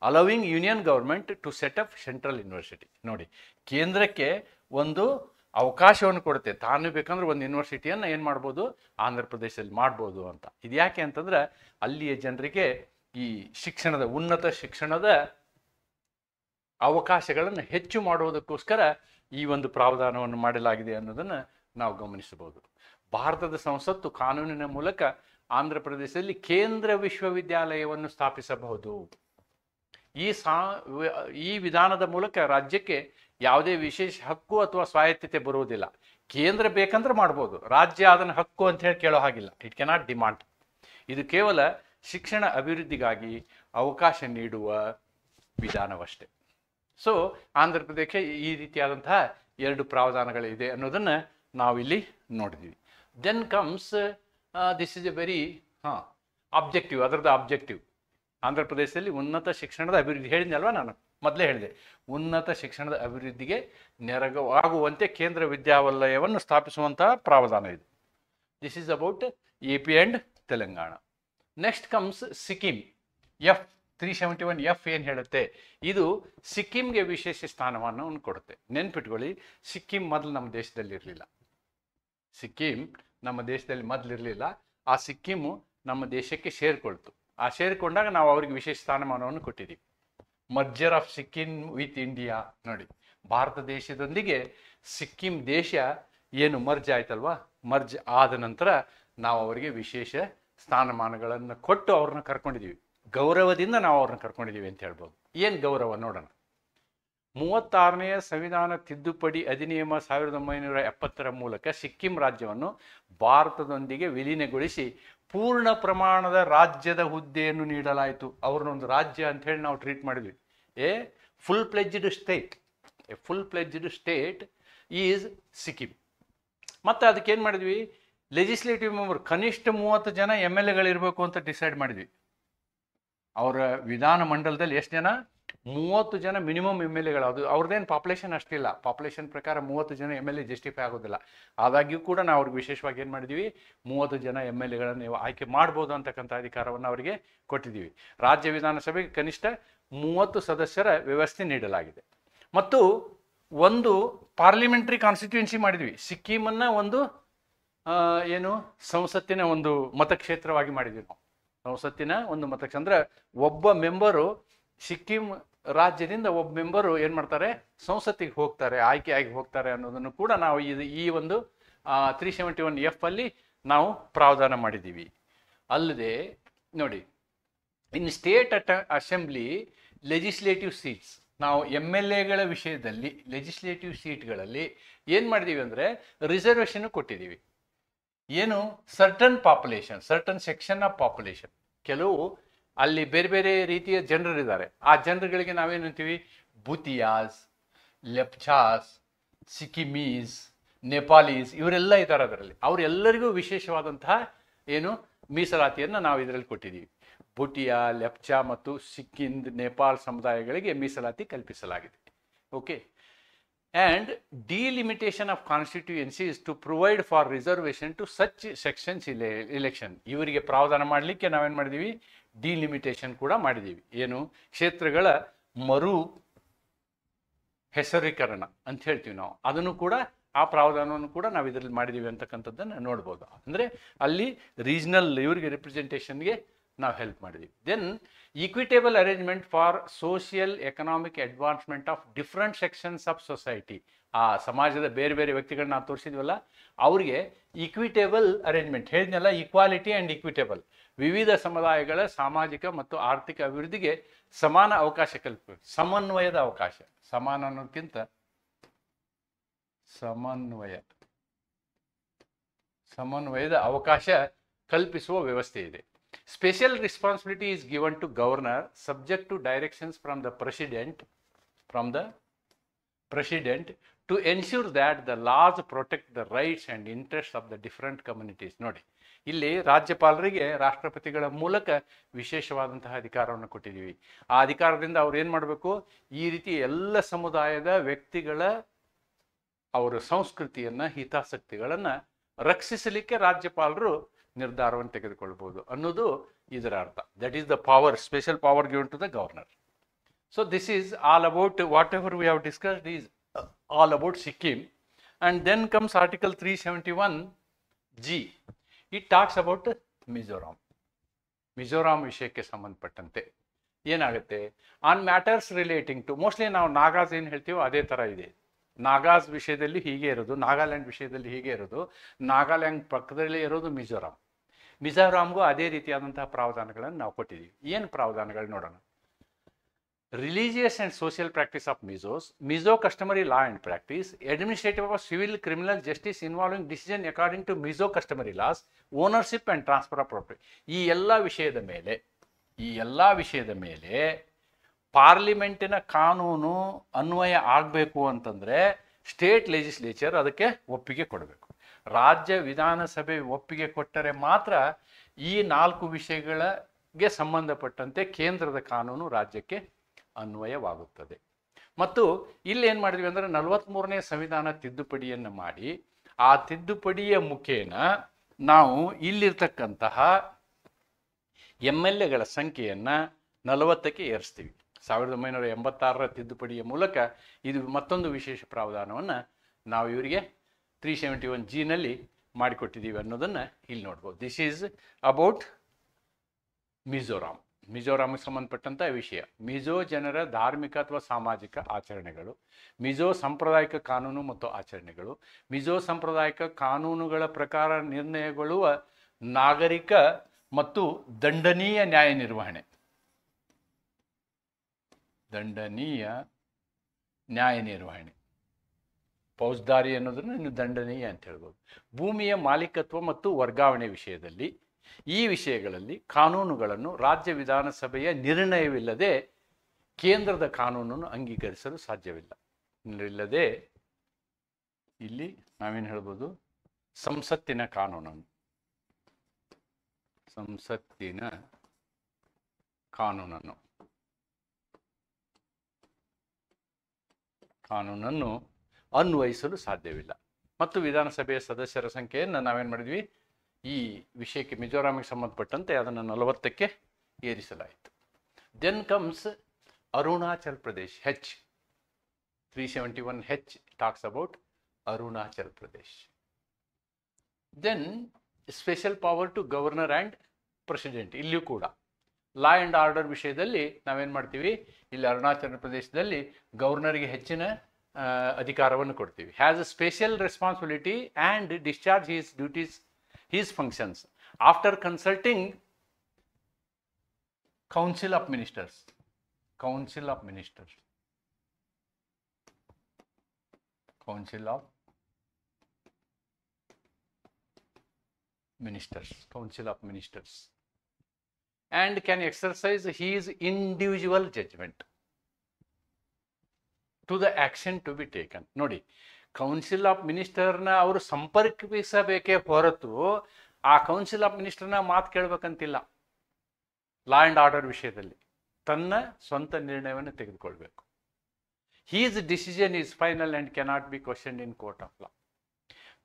allowing union government to set up central university. ನೋಡಿ, ಕೇಂದ್ರಕ್ಕೆ ಒಂದು ಅವಕಾಶವನ್ನು ಕೊಡುತ್ತೆ, ತಾನು ಬೇಕಂದ್ರೆ ಒಂದು ಯೂನಿವರ್ಸಿಟಿಯನ್ನು ಏನು ಮಾಡ್ಬೋದು, ಆಂಧ್ರ ಪ್ರದೇಶದಲ್ಲಿ ಮಾಡ್ಬೋದು ಅಂತ. ಇದು ಯಾಕೆ ಅಂತಂದ್ರೆ ಅಲ್ಲಿಯ ಜನರಿಗೆ ಈ ಉನ್ನತ ಶಿಕ್ಷಣದ ಅವಕಾಶಗಳನ್ನು ಹೆಚ್ಚು ಮಾಡುವುದಕ್ಕೋಸ್ಕರ ಈ ಒಂದು ಪ್ರಾವಧಾನವನ್ನು ಮಾಡಲಾಗಿದೆ ಅನ್ನೋದನ್ನು ನಾವು ಗಮನಿಸಬಹುದು. ಭಾರತದ ಸಂಸತ್ತು ಕಾನೂನಿನ ಮೂಲಕ ಆಂಧ್ರ ಪ್ರದೇಶದಲ್ಲಿ ಕೇಂದ್ರ ವಿಶ್ವವಿದ್ಯಾಲಯವನ್ನು ಸ್ಥಾಪಿಸಬಹುದು. ಈ ವಿಧಾನದ ಮೂಲಕ ರಾಜ್ಯಕ್ಕೆ ಯಾವುದೇ ವಿಶೇಷ ಹಕ್ಕು ಅಥವಾ ಸ್ವಾಯತ್ತತೆ ಬರುವುದಿಲ್ಲ. ಕೇಂದ್ರ ಬೇಕಂದ್ರೆ ಮಾಡ್ಬೋದು, ರಾಜ್ಯ ಅದನ್ನು ಹಕ್ಕು ಅಂತ ಹೇಳಿ ಕೇಳೋ ಹಾಗಿಲ್ಲ. It cannot demand. ಇದು ಕೇವಲ ಶಿಕ್ಷಣ ಅಭಿವೃದ್ಧಿಗಾಗಿ ಅವಕಾಶ ನೀಡುವ ವಿಧಾನವಷ್ಟೇ. ಸೊ ಆಂಧ್ರ ಪ್ರದೇಶ ಈ ರೀತಿಯಾದಂತಹ 2 ಪ್ರಾವಧಾನಗಳಿದೆ ಅನ್ನೋದನ್ನು ನಾವಿಲ್ಲಿ ನೋಡಿದ್ವಿ. Then comes this is a very objective. ಅದರದ್ದು ಅಬ್ಜೆಕ್ಟಿವ್ ಆಂಧ್ರ ಪ್ರದೇಶದಲ್ಲಿ ಉನ್ನತ ಶಿಕ್ಷಣದ ಅಭಿವೃದ್ಧಿ ಹೇಳಿದ್ನಲ್ವ, ನಾನು ಮೊದಲೇ ಹೇಳಿದೆ. ಉನ್ನತ ಶಿಕ್ಷಣದ ಅಭಿವೃದ್ಧಿಗೆ ನೆರವಾಗುವಂತೆ ಕೇಂದ್ರ ವಿದ್ಯಾಲಯವನ್ನು ಸ್ಥಾಪಿಸುವಂತಹ ಪ್ರಾವಧಾನ ಇದು. This is about AP and Telangana. Next comes Sikkim. 371F ಏನು ಹೇಳುತ್ತೆ, ಇದು ಸಿಕ್ಕಿಂಗೆ ವಿಶೇಷ ಸ್ಥಾನಮಾನವನ್ನು ಕೊಡುತ್ತೆ. ನೆನ್ಪಿಟ್ಕೊಳ್ಳಿ, ಸಿಕ್ಕಿಂ ಮೊದಲು ನಮ್ಮ ದೇಶದಲ್ಲಿರಲಿಲ್ಲ. ಆ ಸಿಕ್ಕಿಮು ನಮ್ಮ ದೇಶಕ್ಕೆ ಸೇರಿಕೊಳ್ತು. ಆ ಸೇರಿಕೊಂಡಾಗ ನಾವು ಅವ್ರಿಗೆ ವಿಶೇಷ ಸ್ಥಾನಮಾನವನ್ನು ಕೊಟ್ಟಿದ್ದೀವಿ. Merger of Sikkim with India. ನೋಡಿ, ಭಾರತ ದೇಶದೊಂದಿಗೆ ಸಿಕ್ಕಿಂ ದೇಶ ಏನು ಮರ್ಜ್ ಆಯ್ತಲ್ವಾ, ಮರ್ಜ್ ಆದ ನಂತರ ನಾವು ಅವರಿಗೆ ವಿಶೇಷ ಸ್ಥಾನಮಾನಗಳನ್ನು ಕೊಟ್ಟು ಅವ್ರನ್ನ ಕರ್ಕೊಂಡಿದ್ದೀವಿ. ಗೌರವದಿಂದ ನಾವು ಅವ್ರನ್ನ ಕರ್ಕೊಂಡಿದ್ದೀವಿ ಅಂತ ಹೇಳ್ಬೋದು. ಏನು ಗೌರವ ನೋಡೋಣ. 36ನೇ ಸಂವಿಧಾನ ತಿದ್ದುಪಡಿ ಅಧಿನಿಯಮ 1970 ಮೂಲಕ ಸಿಕ್ಕಿಂ ರಾಜ್ಯವನ್ನು ಭಾರತದೊಂದಿಗೆ ವಿಲೀನಗೊಳಿಸಿ ಪೂರ್ಣ ಪ್ರಮಾಣದ ರಾಜ್ಯದ ಹುದ್ದೆಯನ್ನು ನೀಡಲಾಯಿತು. ಅವ್ರನ್ನೊಂದು ರಾಜ್ಯ ಅಂತ ಹೇಳಿ ನಾವು ಟ್ರೀಟ್ ಮಾಡಿದ್ವಿ. A full pledged state is Sikkim. ಮತ್ತು ಅದಕ್ಕೇನು ಮಾಡಿದ್ವಿ, ಲೆಜಿಸ್ಲೇಟಿವ್ ಮೆಂಬರ್ ಕನಿಷ್ಠ 30 ಜನ MLAಗಳಿರಬೇಕು ಅಂತ ಡಿಸೈಡ್ ಮಾಡಿದ್ವಿ. ಅವರ ವಿಧಾನ ಮಂಡಲದಲ್ಲಿ ಎಷ್ಟು ಜನ, 30 ಜನ ಮಿನಿಮಮ್ MLAಗಳು. ಅವ್ರದ್ದೇನು ಪಾಪ್ಯುಲೇಷನ್ ಅಷ್ಟಿಲ್ಲ. ಪಾಪ್ಯುಲೇಷನ್ ಪ್ರಕಾರ 30 ಜನ MLA ಜಸ್ಟಿಫೈ ಆಗೋದಿಲ್ಲ. ಆದಾಗ್ಯೂ ಕೂಡ ನಾವು ಅವ್ರಿಗೆ ವಿಶೇಷವಾಗಿ ಏನು ಮಾಡಿದ್ವಿ, 30 ಜನ MLAಗಳನ್ನು ನೀವು ಆಯ್ಕೆ ಮಾಡ್ಬೋದು ಅಂತಕ್ಕಂಥ ಅಧಿಕಾರವನ್ನು ಅವರಿಗೆ ಕೊಟ್ಟಿದ್ದೀವಿ. ರಾಜ್ಯ ವಿಧಾನಸಭೆಗೆ ಕನಿಷ್ಠ 30 ಸದಸ್ಯರ ವ್ಯವಸ್ಥೆ ನೀಡಲಾಗಿದೆ. ಮತ್ತು ಒಂದು ಪಾರ್ಲಿಮೆಂಟ್ರಿ ಕಾನ್ಸ್ಟಿಟ್ಯೂನ್ಸಿ ಮಾಡಿದ್ವಿ. ಸಿಕ್ಕಿಮನ್ನು ಒಂದು ಸಂಸತ್ತಿನ ಒಂದು ಮತಕ್ಷೇತ್ರವಾಗಿ ಮಾಡಿದ್ವಿ ನಾವು. ಸಂಸತ್ತಿನ ಒಂದು ಮತಕ್ಷೇತ್ರ ಅಂದರೆ ಒಬ್ಬ ಮೆಂಬರು ಸಿಕ್ಕಿಂ ರಾಜ್ಯದಿಂದ ಒಬ್ಬ ಮೆಂಬರು ಏನು ಮಾಡ್ತಾರೆ, ಸಂಸತ್ತಿಗೆ ಹೋಗ್ತಾರೆ, ಆಯ್ಕೆಯಾಗಿ ಹೋಗ್ತಾರೆ ಅನ್ನೋದನ್ನು ಕೂಡ ನಾವು ಈ ಒಂದು 371F ಅಲ್ಲಿ ನಾವು ಪ್ರಾವಧಾನ ಮಾಡಿದ್ದೀವಿ. ಅಲ್ಲದೆ ನೋಡಿ, in state assembly legislative seats, ನಾವು MLAಗಳ ವಿಷಯದಲ್ಲಿ ಲೆಜಿಸ್ಲೇಟಿವ್ ಸೀಟ್ಗಳಲ್ಲಿ ಏನು ಮಾಡಿದ್ದೀವಿ ಅಂದರೆ ರಿಸರ್ವೇಷನ್ ಕೊಟ್ಟಿದ್ದೀವಿ. ಏನು, ಸರ್ಟನ್ ಸೆಕ್ಷನ್ ಆಫ್ ಪಾಪ್ಯುಲೇಷನ್, ಕೆಲವು ಅಲ್ಲಿ ಬೇರೆ ಬೇರೆ ರೀತಿಯ ಜನರಿದ್ದಾರೆ. ಆ ಜನರುಗಳಿಗೆ ನಾವೇನಂತೀವಿ, ಭೂತಿಯಾಸ್, ಲೆಪ್ಚಾಸ್, ಸಿಕ್ಕಿಮೀಸ್, ನೇಪಾಲೀಸ್ ಇವರೆಲ್ಲ ಇದ್ದಾರೆ ಅದರಲ್ಲಿ. ಅವರೆಲ್ಲರಿಗೂ ವಿಶೇಷವಾದಂತಹ ಏನು ಮೀಸಲಾತಿಯನ್ನು ನಾವು ಇದರಲ್ಲಿ ಕೊಟ್ಟಿದ್ದೀವಿ. ಭುಟಿಯಾ, ಲೆಪ್ಚಾ ಮತ್ತು ಸಿಕ್ಕಿಂದ್, ನೇಪಾಲ್ ಸಮುದಾಯಗಳಿಗೆ ಮೀಸಲಾತಿ ಕಲ್ಪಿಸಲಾಗಿದೆ. Okay. And delimitation of constituencies to provide for reservation to such sections election. ಇವರಿಗೆ ಪ್ರಾವಧಾನ ಮಾಡಲಿಕ್ಕೆ ನಾವೇನು ಮಾಡಿದ್ದೀವಿ, ಡಿಲಿಮಿಟೇಷನ್ ಕೂಡ ಮಾಡಿದ್ದೀವಿ. ಏನು, ಕ್ಷೇತ್ರಗಳ ಮರು ಹೆಸರೀಕರಣ ಅಂತ ಹೇಳ್ತೀವಿ ನಾವು, ಅದನ್ನು ಕೂಡ ಆ ಪ್ರಾವಧಾನವನ್ನು ಕೂಡ ನಾವು ಇದರಲ್ಲಿ ಮಾಡಿದ್ದೀವಿ ಅಂತಕ್ಕಂಥದ್ದನ್ನು ನೋಡ್ಬೋದು. ಅಂದರೆ ಅಲ್ಲಿ ರೀಜ್ನಲ್ ಇವರಿಗೆ ರಿಪ್ರೆಸೆಂಟೇಷನ್ಗೆ ನಾವು ಹೆಲ್ಪ್ ಮಾಡಿದ್ದೀವಿ. Then equitable arrangement for social economic advancement of different sections of society. ಆ ಸಮಾಜದ ಬೇರೆ ಬೇರೆ ವ್ಯಕ್ತಿಗಳನ್ನ ನಾವು ತೋರಿಸಿದ್ವಲ್ಲ, ಅವರಿಗೆ ಈಕ್ವಿಟೇಬಲ್ ಅರೇಂಜ್ಮೆಂಟ್ ಹೇಳಿದ್ನಲ್ಲ, ಈಕ್ವಾಲಿಟಿ ಆ್ಯಂಡ್ ಈಕ್ವಿಟೇಬಲ್, ವಿವಿಧ ಸಮುದಾಯಗಳ ಸಾಮಾಜಿಕ ಮತ್ತು ಆರ್ಥಿಕ ಅಭಿವೃದ್ಧಿಗೆ ಸಮಾನ ಅವಕಾಶ ಕಲ್ಪಿಸಬೇಕು. ಸಮನ್ವಯದ ಅವಕಾಶ, ಸಮಾನ ಅನ್ನೋದಕ್ಕಿಂತ ಸಮನ್ವಯದ ಅವಕಾಶ ಕಲ್ಪಿಸುವ ವ್ಯವಸ್ಥೆ ಇದೆ. Special responsibility is given to governor subject to directions from the president to ensure that the laws protect the rights and interest of the different communities. ನೋಡಿ, ಇಲ್ಲಿ ರಾಜ್ಯಪಾಲರಿಗೆ ರಾಷ್ಟ್ರಪತಿಗಳ ಮೂಲಕ ವಿಶೇಷವಾದಂತಹ ಅಧಿಕಾರವನ್ನು ಕೊಟ್ಟಿದ್ದೀವಿ. ಆ ಅಧಿಕಾರದಿಂದ ಅವ್ರು ಏನು ಮಾಡಬೇಕು, ಈ ರೀತಿ ಎಲ್ಲ ಸಮುದಾಯದ ವ್ಯಕ್ತಿಗಳ ಅವರ ಸಂಸ್ಕೃತಿಯನ್ನು, ಹಿತಾಸಕ್ತಿಗಳನ್ನು ರಕ್ಷಿಸಲಿಕ್ಕೆ ರಾಜ್ಯಪಾಲರು ನಿರ್ಧಾರವನ್ನು ತೆಗೆದುಕೊಳ್ಬೋದು ಅನ್ನೋದು ಇದರ ಅರ್ಥ. That is the power, special power given to the governor. So this is all about whatever we have discussed is all about Sikkim. And then comes article 371G. It talks about Mizoram ವಿಷಯಕ್ಕೆ ಸಂಬಂಧಪಟ್ಟಂತೆ ಏನಾಗುತ್ತೆ, on matters relating to, mostly ನಾವು ನಾಗಾಸ್ ಏನು ಹೇಳ್ತೀವೋ ಅದೇ ಥರ ಇದೆ. ನಾಗಾಸ್ ವಿಷಯದಲ್ಲಿ ಹೀಗೆ ಇರೋದು, ನಾಗಾಲ್ಯಾಂಡ್ ವಿಷಯದಲ್ಲಿ ಹೀಗೆ ಇರೋದು, ನಾಗಾಲ್ಯಾಂಡ್ ಪಕ್ಕದಲ್ಲೇ ಇರೋದು ಮಿಜೋರಾಂಗೂ ಅದೇ ರೀತಿಯಾದಂತಹ ಪ್ರಾವಧಾನಗಳನ್ನು ನಾವು ಕೊಟ್ಟಿದ್ದೀವಿ. ಏನು ಪ್ರಾವಧಾನಗಳು ನೋಡೋಣ. Religious and social practice of Mizo customary law and practice, administrative of civil criminal justice involving decision according to Mizo customary laws, ownership and transfer of property. ಈ ಎಲ್ಲ ವಿಷಯದ ಮೇಲೆ ಪಾರ್ಲಿಮೆಂಟಿನ ಕಾನೂನು ಅನ್ವಯ ಆಗಬೇಕು ಅಂತಂದರೆ ಸ್ಟೇಟ್ ಲೆಜಿಸ್ಲೇಚರ್ ಅದಕ್ಕೆ ಒಪ್ಪಿಗೆ ಕೊಡಬೇಕು. ರಾಜ್ಯ ವಿಧಾನಸಭೆ ಒಪ್ಪಿಗೆ ಕೊಟ್ಟರೆ ಮಾತ್ರ ಈ 4 ವಿಷಯಗಳಿಗೆ ಸಂಬಂಧಪಟ್ಟಂತೆ ಕೇಂದ್ರದ ಕಾನೂನು ರಾಜ್ಯಕ್ಕೆ ಅನ್ವಯವಾಗುತ್ತದೆ. ಮತ್ತು ಇಲ್ಲಿ ಏನು ಮಾಡಿದ್ವಿ ಅಂದರೆ 43ನೇ ಸಂವಿಧಾನ ತಿದ್ದುಪಡಿಯನ್ನು ಮಾಡಿ, ಆ ತಿದ್ದುಪಡಿಯ ಮುಖೇನ ನಾವು ಇಲ್ಲಿರ್ತಕ್ಕಂತಹ MLAಗಳ ಸಂಖ್ಯೆಯನ್ನು 40ಕ್ಕೆ ಏರಿಸ್ತೀವಿ. 1986ರ ತಿದ್ದುಪಡಿಯ ಮೂಲಕ ಇದು ಮತ್ತೊಂದು ವಿಶೇಷ ಪ್ರಾವಧಾನವನ್ನು ನಾವು ಇವರಿಗೆ 371Gನಲ್ಲಿ ಮಾಡಿಕೊಟ್ಟಿದ್ದೀವಿ ಅನ್ನೋದನ್ನು ಇಲ್ಲಿ ನೋಡ್ಬೋದು. ದಿಸ್ ಈಸ್ ಅಬೌಟ್ ಮಿಜೋರಾಂಗೆ ಸಂಬಂಧಪಟ್ಟಂಥ ವಿಷಯ. ಮಿಜೋ ಜನರ ಧಾರ್ಮಿಕ ಅಥವಾ ಸಾಮಾಜಿಕ ಆಚರಣೆಗಳು, ಮಿಜೋ ಸಾಂಪ್ರದಾಯಿಕ ಕಾನೂನು ಮತ್ತು ಆಚರಣೆಗಳು, ಮಿಜೋ ಸಾಂಪ್ರದಾಯಿಕ ಕಾನೂನುಗಳ ಪ್ರಕಾರ ನಿರ್ಣಯಗೊಳ್ಳುವ ನಾಗರಿಕ ಮತ್ತು ದಂಡನೀಯ ನ್ಯಾಯ ನಿರ್ವಹಣೆ. ಫೌಜ್ದಾರಿ ಅನ್ನೋದನ್ನು ಇನ್ನು ದಂಡನೀಯ ಅಂತ ಹೇಳ್ಬೋದು. ಭೂಮಿಯ ಮಾಲೀಕತ್ವ ಮತ್ತು ವರ್ಗಾವಣೆ ವಿಷಯದಲ್ಲಿ, ಈ ವಿಷಯಗಳಲ್ಲಿ ಕಾನೂನುಗಳನ್ನು ರಾಜ್ಯ ವಿಧಾನಸಭೆಯ ನಿರ್ಣಯವಿಲ್ಲದೆ ಕೇಂದ್ರದ ಕಾನೂನನ್ನು ಅಂಗೀಕರಿಸಲು ಸಾಧ್ಯವಿಲ್ಲ. ಇಲ್ಲದೆ ಇಲ್ಲಿ ನಾವೇನು ಹೇಳ್ಬೋದು, ಸಂಸತ್ತಿನ ಕಾನೂನನ್ನು ಅನ್ವಯಿಸಲು ಸಾಧ್ಯವಿಲ್ಲ. ಮತ್ತು ವಿಧಾನಸಭೆಯ ಸದಸ್ಯರ ಸಂಖ್ಯೆಯನ್ನು ನಾವೇನು ಮಾಡಿದ್ವಿ, ಈ ವಿಷಯಕ್ಕೆ ಮಿಜೋರಾಂಗೆ ಸಂಬಂಧಪಟ್ಟಂತೆ ಅದನ್ನು 40ಕ್ಕೆ ಏರಿಸಲಾಯಿತು. Then comes Arunachal Pradesh. 371H talks about Arunachal Pradesh. Then special power to governor and president. ಇಲ್ಲಿಯೂ ಕೂಡ ಲಾ ಆ್ಯಂಡ್ ಆರ್ಡರ್ ವಿಷಯದಲ್ಲಿ ನಾವೇನು ಮಾಡ್ತೀವಿ, ಇಲ್ಲಿ ಅರುಣಾಚಲ ಪ್ರದೇಶದಲ್ಲಿ ಗವರ್ನರ್ಗೆ ಹೆಚ್ಚಿನ ಅಧಿಕಾರವನ್ನು ಕೊಡ್ತೀವಿ. Has a special responsibility and discharge his duties, his functions after consulting council of ministers and can exercise his individual judgment. To the action to be taken. ನೋಡಿ, ಕೌನ್ಸಿಲ್ ಆಫ್ ಮಿನಿಸ್ಟರ್ನ ಅವರು ಸಂಪರ್ಕಿಸಬೇಕೇ ಹೊರತು ಆ ಕೌನ್ಸಿಲ್ ಆಫ್ ಮಿನಿಸ್ಟರ್ನ ಮಾತು ಕೇಳಬೇಕಂತಿಲ್ಲ. Law and order ವಿಷಯದಲ್ಲಿ ತನ್ನ ಸ್ವಂತ ನಿರ್ಣಯವನ್ನು ತೆಗೆದುಕೊಳ್ಬೇಕು. His decision is final and cannot be questioned in court of law.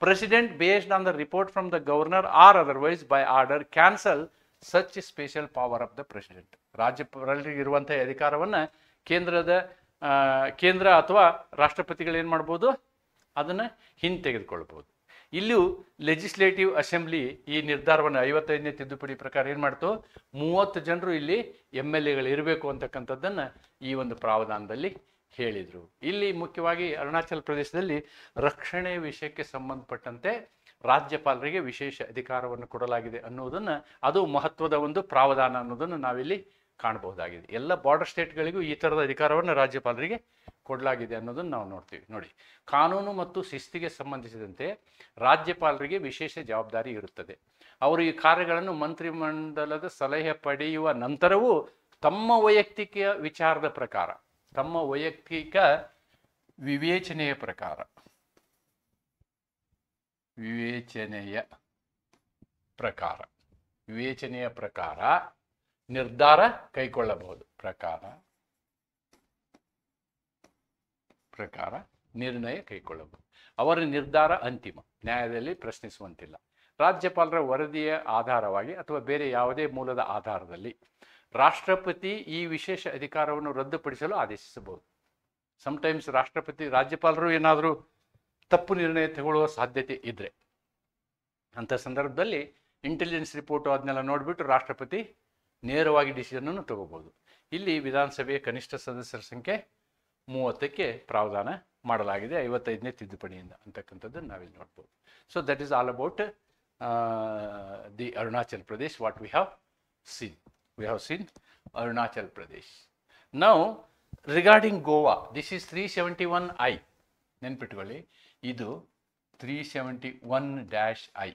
President based on the report from the governor or otherwise by order cancel such special power of the president. ರಾಜ್ಯಪಾಲರಿಗೆ ಇರುವಂತಹ ಅಧಿಕಾರವನ್ನು ಕೇಂದ್ರ ಅಥವಾ ರಾಷ್ಟ್ರಪತಿಗಳು ಏನು ಮಾಡ್ಬೋದು, ಅದನ್ನು ಹಿಂತೆಗೆದುಕೊಳ್ಬೋದು. ಇಲ್ಲಿಯೂ ಲೆಜಿಸ್ಲೇಟಿವ್ ಅಸೆಂಬ್ಲಿ ಈ ನಿರ್ಧಾರವನ್ನು 55ನೇ ತಿದ್ದುಪಡಿ ಪ್ರಕಾರ ಏನು ಮಾಡ್ತು, 30 ಜನರು ಇಲ್ಲಿ MLAಗಳು ಇರಬೇಕು ಅಂತಕ್ಕಂಥದ್ದನ್ನು ಈ ಒಂದು ಪ್ರಾವಧಾನದಲ್ಲಿ ಹೇಳಿದರು. ಇಲ್ಲಿ ಮುಖ್ಯವಾಗಿ ಅರುಣಾಚಲ ಪ್ರದೇಶದಲ್ಲಿ ರಕ್ಷಣೆ ವಿಷಯಕ್ಕೆ ಸಂಬಂಧಪಟ್ಟಂತೆ ರಾಜ್ಯಪಾಲರಿಗೆ ವಿಶೇಷ ಅಧಿಕಾರವನ್ನು ಕೊಡಲಾಗಿದೆ ಅನ್ನೋದನ್ನು, ಅದು ಮಹತ್ವದ ಒಂದು ಪ್ರಾವಧಾನ ಅನ್ನೋದನ್ನು ನಾವಿಲ್ಲಿ ಕಾಣಬಹುದಾಗಿದೆ. ಎಲ್ಲ ಬಾರ್ಡರ್ ಸ್ಟೇಟ್ಗಳಿಗೂ ಈ ಥರದ ಅಧಿಕಾರವನ್ನು ರಾಜ್ಯಪಾಲರಿಗೆ ಕೊಡಲಾಗಿದೆ ಅನ್ನೋದನ್ನು ನಾವು ನೋಡ್ತೀವಿ. ನೋಡಿ, ಕಾನೂನು ಮತ್ತು ಶಿಸ್ತಿಗೆ ಸಂಬಂಧಿಸಿದಂತೆ ರಾಜ್ಯಪಾಲರಿಗೆ ವಿಶೇಷ ಜವಾಬ್ದಾರಿ ಇರುತ್ತದೆ. ಅವರು ಈ ಕಾರ್ಯಗಳನ್ನು ಮಂತ್ರಿಮಂಡಲದ ಸಲಹೆ ಪಡೆಯುವ ನಂತರವೂ ತಮ್ಮ ವೈಯಕ್ತಿಕ ವಿಚಾರದ ಪ್ರಕಾರ, ತಮ್ಮ ವೈಯಕ್ತಿಕ ವಿವೇಚನೆಯ ಪ್ರಕಾರ ನಿರ್ಧಾರ ಕೈಗೊಳ್ಳಬಹುದು. ಪ್ರಕಾರ ನಿರ್ಣಯ ಕೈಗೊಳ್ಳಬಹುದು. ಅವರ ನಿರ್ಧಾರ ಅಂತಿಮ, ನ್ಯಾಯದಲ್ಲಿ ಪ್ರಶ್ನಿಸುವಂತಿಲ್ಲ. ರಾಜ್ಯಪಾಲರ ವರದಿಯ ಆಧಾರವಾಗಿ ಅಥವಾ ಬೇರೆ ಯಾವುದೇ ಮೂಲದ ಆಧಾರದಲ್ಲಿ ರಾಷ್ಟ್ರಪತಿ ಈ ವಿಶೇಷ ಅಧಿಕಾರವನ್ನು ರದ್ದುಪಡಿಸಲು ಆದೇಶಿಸಬಹುದು. ಸಮಟೈಮ್ಸ್ ರಾಜ್ಯಪಾಲರು ಏನಾದರೂ ತಪ್ಪು ನಿರ್ಣಯ ತಗೊಳ್ಳುವ ಸಾಧ್ಯತೆ ಇದ್ದರೆ, ಅಂಥ ಸಂದರ್ಭದಲ್ಲಿ ಇಂಟೆಲಿಜೆನ್ಸ್ ರಿಪೋರ್ಟು ಅದನ್ನೆಲ್ಲ ನೋಡಿಬಿಟ್ಟು ರಾಷ್ಟ್ರಪತಿ ನೇರವಾಗಿ ಡಿಸಿಷನನ್ನು ತಗೋಬೋದು. ಇಲ್ಲಿ ವಿಧಾನಸಭೆಯ ಕನಿಷ್ಠ ಸದಸ್ಯರ ಸಂಖ್ಯೆ 30ಕ್ಕೆ ಪ್ರಾವಧಾನ ಮಾಡಲಾಗಿದೆ 55ನೇ ತಿದ್ದುಪಡಿಯಿಂದ ಅಂತಕ್ಕಂಥದ್ದನ್ನು ನಾವಿಲ್ಲಿ ನೋಡ್ಬೋದು. So that is all about the Arunachal Pradesh, what we have seen. We have seen Arunachal Pradesh. Now, regarding Goa, this is 371I. ನೆನ್ಪಿಟ್ಕೊಳ್ಳಿ, ಇದು 371-I.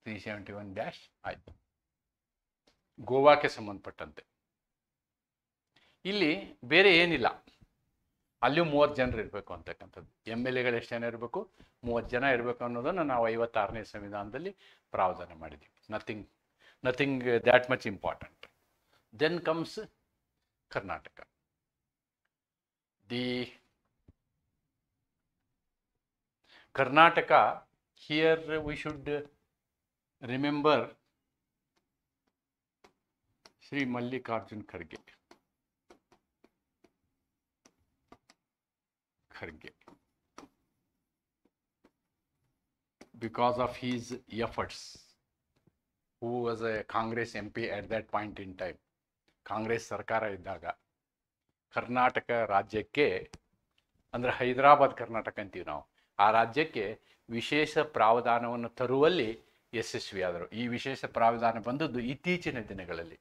371-I ಗೋವಾಕ್ಕೆ ಸಂಬಂಧಪಟ್ಟಂತೆ. ಇಲ್ಲಿ ಬೇರೆ ಏನಿಲ್ಲ, ಅಲ್ಲಿಯೂ 30 ಜನರು ಇರಬೇಕು ಅಂತಕ್ಕಂಥದ್ದು. MLAಗಳು ಎಷ್ಟು ಜನ ಇರಬೇಕು, 30 ಜನ ಇರಬೇಕು ಅನ್ನೋದನ್ನು ನಾವು 56ನೇ ಸಂವಿಧಾನದಲ್ಲಿ ಪ್ರಾವಧಾನ ಮಾಡಿದ್ದೀವಿ. Nothing that much important. Then comes Karnataka. The Karnataka, here we should remember Sri Mallikarjun Kharge. Because of his efforts, who was a Congress MP at that point in time. Congress ಸರ್ಕಾರ ಇದ್ದಾಗ ಕರ್ನಾಟಕ ರಾಜ್ಯಕ್ಕೆ, ಅಂದರೆ ಹೈದರಾಬಾದ್ ಕರ್ನಾಟಕ ಅಂತೀವಿ ನಾವು, ಆ ರಾಜ್ಯಕ್ಕೆ ವಿಶೇಷ ಪ್ರಾವಧಾನವನ್ನು ತರುವಲ್ಲಿ ಯಶಸ್ವಿಯಾದರು. ಈ ವಿಶೇಷ ಪ್ರಾವಧಾನ ಬಂದದ್ದು ಇತ್ತೀಚಿನ ದಿನಗಳಲ್ಲಿ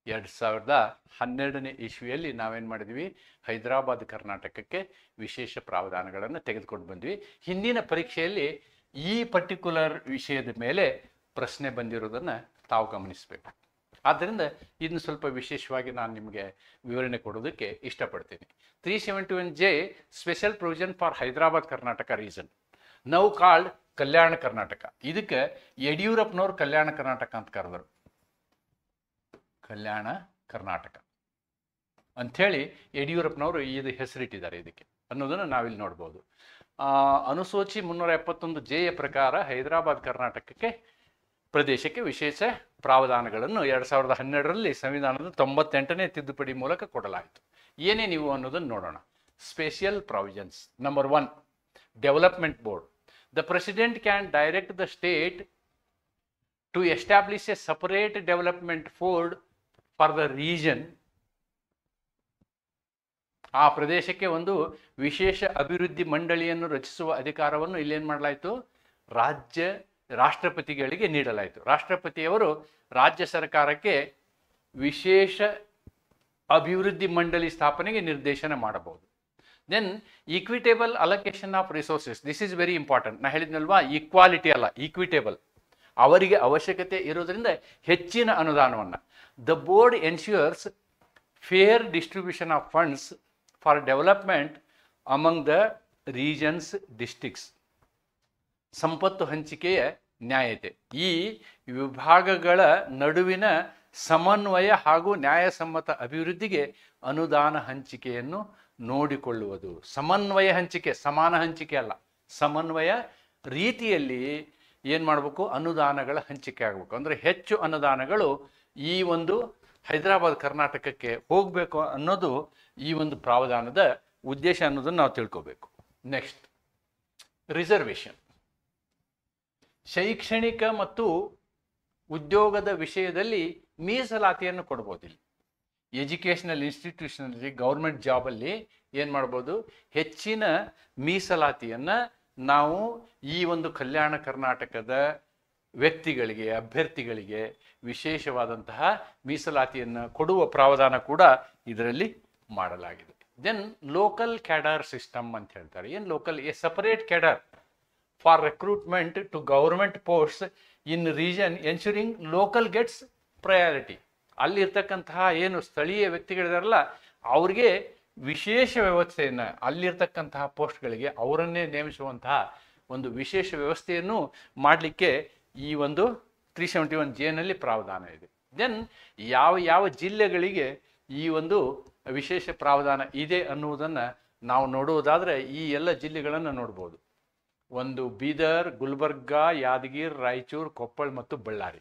2012ನೇ ಇಸ್ವಿಯಲ್ಲಿ ನಾವೇನು ಮಾಡಿದ್ವಿ, ಹೈದರಾಬಾದ್ ಕರ್ನಾಟಕಕ್ಕೆ ವಿಶೇಷ ಪ್ರಾವಧಾನಗಳನ್ನು ತೆಗೆದುಕೊಂಡು ಬಂದ್ವಿ. ಹಿಂದಿನ ಪರೀಕ್ಷೆಯಲ್ಲಿ ಈ ಪರ್ಟಿಕ್ಯುಲರ್ ವಿಷಯದ ಮೇಲೆ ಪ್ರಶ್ನೆ ಬಂದಿರೋದನ್ನು ತಾವು ಗಮನಿಸಬೇಕು. ಆದ್ದರಿಂದ ಇದನ್ನು ಸ್ವಲ್ಪ ವಿಶೇಷವಾಗಿ ನಾನು ನಿಮಗೆ ವಿವರಣೆ ಕೊಡೋದಕ್ಕೆ ಇಷ್ಟಪಡ್ತೀನಿ. 371J special provision for Hyderabad Karnataka region, now called Kalyana Karnataka. ಇದಕ್ಕೆ ಯಡಿಯೂರಪ್ಪನವ್ರು ಕಲ್ಯಾಣ ಕರ್ನಾಟಕ ಅಂತ ಕರೆದರು. ಕಲ್ಯಾಣ ಕರ್ನಾಟಕ ಅಂಥೇಳಿ ಯಡಿಯೂರಪ್ಪನವರು ಇದು ಹೆಸರಿಟ್ಟಿದ್ದಾರೆ ಇದಕ್ಕೆ ಅನ್ನೋದನ್ನು ನಾವಿಲ್ಲಿ ನೋಡ್ಬೋದು. ಅನುಸೂಚಿ 371Jಯ ಪ್ರಕಾರ ಹೈದರಾಬಾದ್ ಕರ್ನಾಟಕಕ್ಕೆ ಪ್ರದೇಶಕ್ಕೆ ವಿಶೇಷ ಪ್ರಾವಧಾನಗಳನ್ನು 2012ರಲ್ಲಿ ಸಂವಿಧಾನದ 98ನೇ ತಿದ್ದುಪಡಿ ಮೂಲಕ ಕೊಡಲಾಯಿತು. ಏನೇನಿವು ಅನ್ನೋದನ್ನು ನೋಡೋಣ. Special provisions. Number 1, development board. The president can direct the state to establish a separate development board for the region. ಆ ಪ್ರದೇಶಕ್ಕೆ ಒಂದು ವಿಶೇಷ ಅಭಿವೃದ್ಧಿ ಮಂಡಳಿಯನ್ನು ರಚಿಸುವ ಅಧಿಕಾರವನ್ನು ಇಲ್ಲೇನು ಮಾಡಲಾಯಿತು, ರಾಷ್ಟ್ರಪತಿಗಳಿಗೆ ನೀಡಲಾಯಿತು. ರಾಷ್ಟ್ರಪತಿಯವರು ರಾಜ್ಯ ಸರ್ಕಾರಕ್ಕೆ ವಿಶೇಷ ಅಭಿವೃದ್ಧಿ ಮಂಡಳಿ ಸ್ಥಾಪನೆಗೆ ನಿರ್ದೇಶನ ಮಾಡಬಹುದು. Then equitable allocation of resources. This is very important. ನಾ ಹೇಳಿದ್ನಲ್ವಾ, ಈಕ್ವಾಲಿಟಿ ಅಲ್ಲ, ಈಕ್ವಿಟೇಬಲ್. ಅವರಿಗೆ ಅವಶ್ಯಕತೆ ಇರೋದ್ರಿಂದ ಹೆಚ್ಚಿನ ಅನುದಾನವನ್ನು. The board ensures fair distribution of funds for development among the regions districts. ಸಂಪತ್ತು ಹಂಚಿಕೆಯ ನ್ಯಾಯತೆ, ಈ ವಿಭಾಗಗಳ ನಡುವಿನ ಸಮನ್ವಯ ಹಾಗೂ ನ್ಯಾಯಸಮ್ಮತ ಅಭಿವೃದ್ಧಿಗೆ ಅನುದಾನ ಹಂಚಿಕೆಯನ್ನು ನೋಡಿಕೊಳ್ಳುವುದು. ಸಮನ್ವಯ ಹಂಚಿಕೆ, ಸಮಾನ ಹಂಚಿಕೆ ಅಲ್ಲ, ಸಮನ್ವಯ ರೀತಿಯಲ್ಲಿ ಏನು ಮಾಡಬೇಕು, ಅನುದಾನಗಳ ಹಂಚಿಕೆ ಆಗಬೇಕು. ಅಂದರೆ ಹೆಚ್ಚು ಅನುದಾನಗಳು ಈ ಒಂದು ಹೈದರಾಬಾದ್ ಕರ್ನಾಟಕಕ್ಕೆ ಹೋಗಬೇಕು ಅನ್ನೋದು ಈ ಒಂದು ಪ್ರಾವಧಾನದ ಉದ್ದೇಶ ಅನ್ನೋದನ್ನು ನಾವು ತಿಳ್ಕೋಬೇಕು. Next, reservation. ಶೈಕ್ಷಣಿಕ ಮತ್ತು ಉದ್ಯೋಗದ ವಿಷಯದಲ್ಲಿ ಮೀಸಲಾತಿಯನ್ನು ಕೊಡ್ಬೋದು. ಎಜುಕೇಷನಲ್ ಇನ್ಸ್ಟಿಟ್ಯೂಷನಲ್ಲಿ, ಗೌರ್ಮೆಂಟ್ ಜಾಬಲ್ಲಿ ಏನು ಮಾಡ್ಬೋದು, ಹೆಚ್ಚಿನ ಮೀಸಲಾತಿಯನ್ನು ನಾವು ಈ ಒಂದು ಕಲ್ಯಾಣ ಕರ್ನಾಟಕದ ವ್ಯಕ್ತಿಗಳಿಗೆ, ಅಭ್ಯರ್ಥಿಗಳಿಗೆ ವಿಶೇಷವಾದಂತಹ ಮೀಸಲಾತಿಯನ್ನು ಕೊಡುವ ಪ್ರಾವಧಾನ ಕೂಡ ಇದರಲ್ಲಿ ಮಾಡಲಾಗಿದೆ. ದೆನ್ ಲೋಕಲ್ ಕ್ಯಾಡರ್ ಸಿಸ್ಟಮ್ ಅಂತ ಹೇಳ್ತಾರೆ. ಏನು local? A separate cadre for recruitment to government posts in region ensuring local gets priority. ಅಲ್ಲಿರ್ತಕ್ಕಂತಹ ಏನು ಸ್ಥಳೀಯ ವ್ಯಕ್ತಿಗಳಿದಾರಲ್ಲ ಅವ್ರಿಗೆ ವಿಶೇಷ ವ್ಯವಸ್ಥೆಯನ್ನು, ಅಲ್ಲಿರ್ತಕ್ಕಂತಹ ಪೋಸ್ಟ್ಗಳಿಗೆ ಅವರನ್ನೇ ನೇಮಿಸುವಂತಹ ಒಂದು ವಿಶೇಷ ವ್ಯವಸ್ಥೆಯನ್ನು ಮಾಡಲಿಕ್ಕೆ ಈ ಒಂದು 371Jನಲ್ಲಿ ಪ್ರಾವಧಾನ ಇದೆ. ದೆನ್ ಯಾವ ಯಾವ ಜಿಲ್ಲೆಗಳಿಗೆ ಈ ಒಂದು ವಿಶೇಷ ಪ್ರಾವಧಾನ ಇದೆ ಅನ್ನುವುದನ್ನು ನಾವು ನೋಡುವುದಾದರೆ ಈ ಎಲ್ಲ ಜಿಲ್ಲೆಗಳನ್ನು ನೋಡ್ಬೋದು. ಒಂದು ಬೀದರ್, ಗುಲ್ಬರ್ಗ, ಯಾದಗಿರಿ, ರಾಯಚೂರು, ಕೊಪ್ಪಳ ಮತ್ತು ಬಳ್ಳಾರಿ.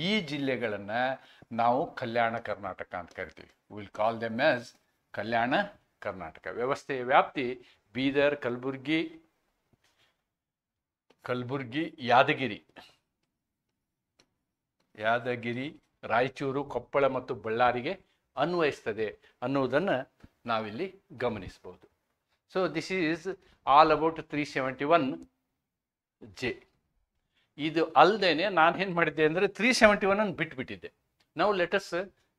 ಈ ಜಿಲ್ಲೆಗಳನ್ನು ನಾವು ಕಲ್ಯಾಣ ಕರ್ನಾಟಕ ಅಂತ ಕರಿತೀವಿ. Will call them as Kalyana Karnataka. ವ್ಯವಸ್ಥೆಯ ವ್ಯಾಪ್ತಿ ಬೀದರ್, ಕಲಬುರ್ಗಿ, ಯಾದಗಿರಿ, ರಾಯಚೂರು, ಕೊಪ್ಪಳ ಮತ್ತು ಬಳ್ಳಾರಿಗೆ ಅನ್ವಯಿಸ್ತದೆ ಅನ್ನುವುದನ್ನು ನಾವಿಲ್ಲಿ ಗಮನಿಸಬಹುದು. So this is all about 371J. ಇದು ಅಲ್ಲದೇನೆ ನಾನೇನು ಮಾಡಿದ್ದೆ ಅಂದರೆ 371 ಬಿಟ್ಬಿಟ್ಟಿದ್ದೆ. ನಾವು ಲೆಟಸ್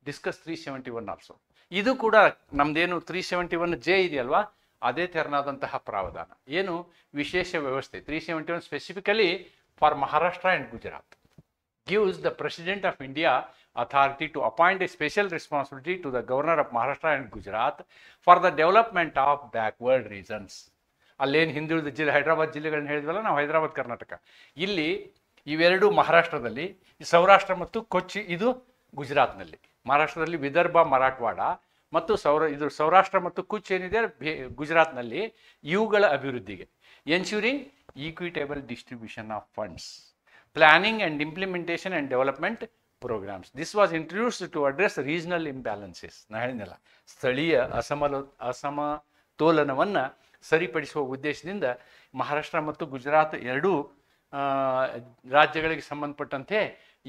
ಡಿಸ್ಕಸ್ 371 ಆಲ್ಸೋ. ಇದು ಕೂಡ ನಮ್ದೇನು 371J ಇದೆಯಲ್ವಾ, ಅದೇ ತೆರನಾದಂತಹ ಪ್ರಾವಧಾನ. ಏನು ವಿಶೇಷ ವ್ಯವಸ್ಥೆ 371 specifically for Maharashtra and Gujarat gives the President of India authority to appoint a special responsibility to the Governor of Maharashtra and Gujarat for the development of backward regions. ಅಲ್ಲೇನು ಹಿಂದುಳಿದ ಜಿಲ್ಲೆ ಹೈದರಾಬಾದ್ ಜಿಲ್ಲೆಗಳನ್ನ ಹೇಳಿದ್ವಲ್ಲ ನಾವು, ಹೈದರಾಬಾದ್ ಕರ್ನಾಟಕ, ಇಲ್ಲಿ ಇವೆರಡು ಮಹಾರಾಷ್ಟ್ರದಲ್ಲಿ, ಸೌರಾಷ್ಟ್ರ ಮತ್ತು ಕೊಚ್ಚಿ ಇದು ಗುಜರಾತ್ನಲ್ಲಿ. ಮಹಾರಾಷ್ಟ್ರದಲ್ಲಿ ವಿದರ್ಭ, ಮರಾಠವಾಡ ಮತ್ತು ಸೌರಾಷ್ಟ್ರ ಮತ್ತು ಕುಚ್ ಏನಿದೆ ಗುಜರಾತ್ನಲ್ಲಿ, ಇವುಗಳ ಅಭಿವೃದ್ಧಿಗೆ ensuring equitable distribution of funds, planning and implementation and development programs. This was introduced to address regional imbalances. ನಾ ಹೇಳಿದ್ನಲ್ಲ, ಸ್ಥಳೀಯ ಅಸಮತೋಲನವನ್ನು ಸರಿಪಡಿಸುವ ಉದ್ದೇಶದಿಂದ ಮಹಾರಾಷ್ಟ್ರ ಮತ್ತು ಗುಜರಾತ್ ಎರಡೂ ರಾಜ್ಯಗಳಿಗೆ ಸಂಬಂಧಪಟ್ಟಂತೆ